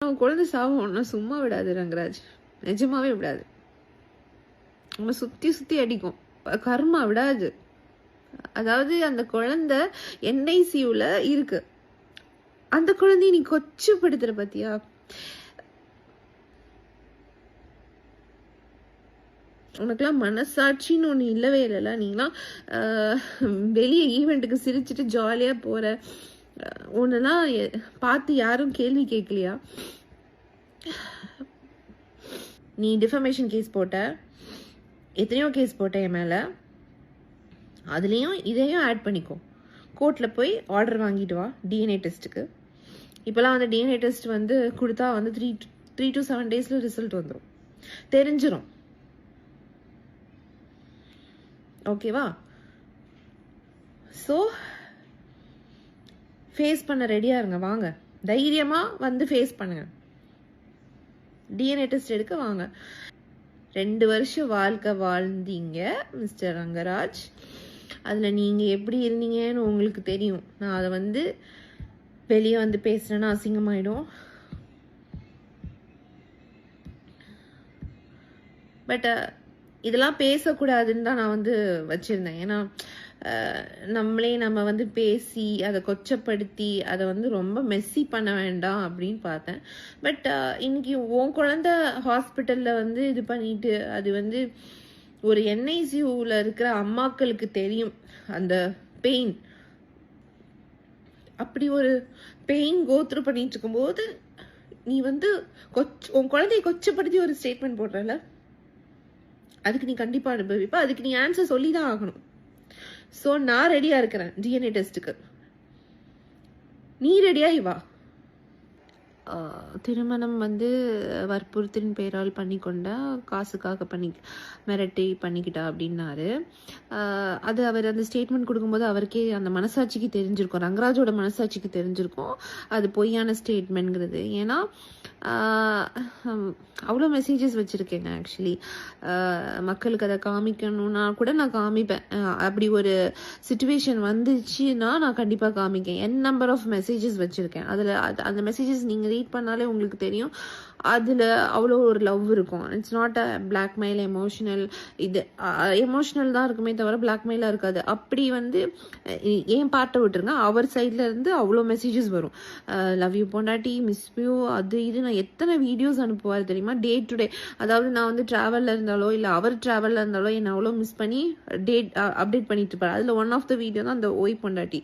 குழந்தை சாவும் சும்மா விடாது ரங்கராஜ், நிஜமாவே விடாது. நம்ம சுத்தி சுத்தி அடிக்கும், கர்மா விடாது. அதாவது அந்த குழந்தை என்ஐசியூல இருக்கு, அந்த குழந்தைய நீ கொச்சப்படுத்துற பாத்தியா? உனக்குலாம் மனசாட்சின்னு ஒண்ணு இல்லவே இல்லைல்ல. நீங்களாம் வெளியே ஈவெண்ட்டுக்கு சிரிச்சுட்டு ஜாலியா போற ஒன்னெல்லாம் பார்த்து யாரும் கேள்வி கேட்கலையா? நீ டிஃபமேஷன் கேஸ் போட்ட, எத்தனையோ கேஸ் போட்ட என் மேல, அதுலயும் இதையும் ஆட் பண்ணிக்கோ. கோர்ட்ல போய் ஆர்டர் வாங்கிட்டு வா டிஎன்ஏ டெஸ்ட்டுக்கு. இப்பெல்லாம் வந்து டிஎன்ஏ டெஸ்ட் வந்து கொடுத்தா வந்து 3 to 7 daysல ரிசல்ட் வந்துடும், தெரிஞ்சிடும். ஓகேவா? ஸோ ஃபேஸ் பண்ண ரெடியா இருங்க. வாங்க, தைரியமா வந்து ஃபேஸ் பண்ணுங்க. டிஎன்ஏ டெஸ்ட் எடுக்க வாங்க. 2 வருஷம் வாழ்க்கை வாழ்ந்தீங்க மிஸ்டர் ரங்கராஜ். அதில் நீங்கள் எப்படி இருந்தீங்கன்னு உங்களுக்கு தெரியும். நான் அதை வந்து வெளியே வந்து பேசுகிறேன்னா அசிங்கமாயிடும். பட் இதெல்லாம் பேசக்கூடாதுன்னு தான் நான் வந்து வச்சுருந்தேன். ஏன்னா நம்ம வந்து பேசி அதை கொச்சப்படுத்தி அதை வந்து ரொம்ப மெஸ்ஸி பண்ண வேண்டாம் அப்படின்னு பார்த்தேன். பட் இன்னைக்கு உன் குழந்தை ஹாஸ்பிட்டலில் வந்து இது பண்ணிட்டு, அது வந்து ஒரு என்ஐசியூவில் இருக்கிற அம்மாக்களுக்கு தெரியும் அந்த பெயின். அப்படி ஒரு பெயின் கோத்ரூ பண்ணிட்டு இருக்கும்போது நீ வந்து உன் குழந்தைய கொச்சப்படுத்தி ஒரு ஸ்டேட்மெண்ட் போடுறல, அதுக்கு நீ கண்டிப்பா அனுபவிப்ப. அதுக்கு நீ ஆன்சர் சொல்லி தான் ஆகணும். ஸோ நான் ரெடியா இருக்கிறேன் டிஎன்ஏ டெஸ்ட்டுக்கு. நீ ரெடியாகி வா. திருமணம் வந்து வற்புறுத்தின் பெயரால் பண்ணிக்கொண்டா, காசுக்காக மிரட்டி பண்ணிக்கிட்டா அப்படின்னாரு. அது அவர் அந்த ஸ்டேட்மெண்ட் கொடுக்கும்போது அவருக்கே அந்த மனசாட்சிக்கு தெரிஞ்சிருக்கும், ரங்கராஜோட மனசாட்சிக்கு தெரிஞ்சிருக்கும் அது பொய்யான ஸ்டேட்மெண்ட்ங்கிறது. ஏன்னா அவ்வளோ மெசேஜஸ் வச்சுருக்கேங்க. ஆக்சுவலி மக்களுக்கு அதை காமிக்கணும்னா கூட நான் காமிப்பேன். அப்படி ஒரு சிச்சுவேஷன் வந்துச்சுன்னா நான் கண்டிப்பாக காமிக்கேன். நம்பர் ஆஃப் மெசேஜஸ் வச்சுருக்கேன். அதில் அந்த மெசேஜஸ் நீங்கள் ரீட் பண்ணாலே உங்களுக்கு தெரியும், அதில் அவ்வளோ ஒரு லவ் இருக்கும். It's not a blackmail, emotional. இது எமோஷனல் தான் இருக்குமே தவிர பிளாக்மெயிலாக இருக்காது. அப்படி வந்து ஏன் பாட்டை விட்டுருங்க, அவர் சைட்ல இருந்து அவ்வளோ மெசேஜஸ் வரும். லவ் யூ பொண்டாட்டி, மிஸ் யூ, அது இது. நான் எத்தனை வீடியோஸ் அனுப்புவார் தெரியுமா, டே டு டே. அதாவது நான் வந்து ட்ராவலில் இருந்தாலோ இல்லை அவர் ட்ராவலில் இருந்தாலோ என்னை அவ்வளோ மிஸ் பண்ணி டேட் அப்டேட் பண்ணிட்டு இருப்பார். அதில் ஒன் ஆஃப் த வீடியோ தான் அந்த ஓய் பொண்டாட்டி.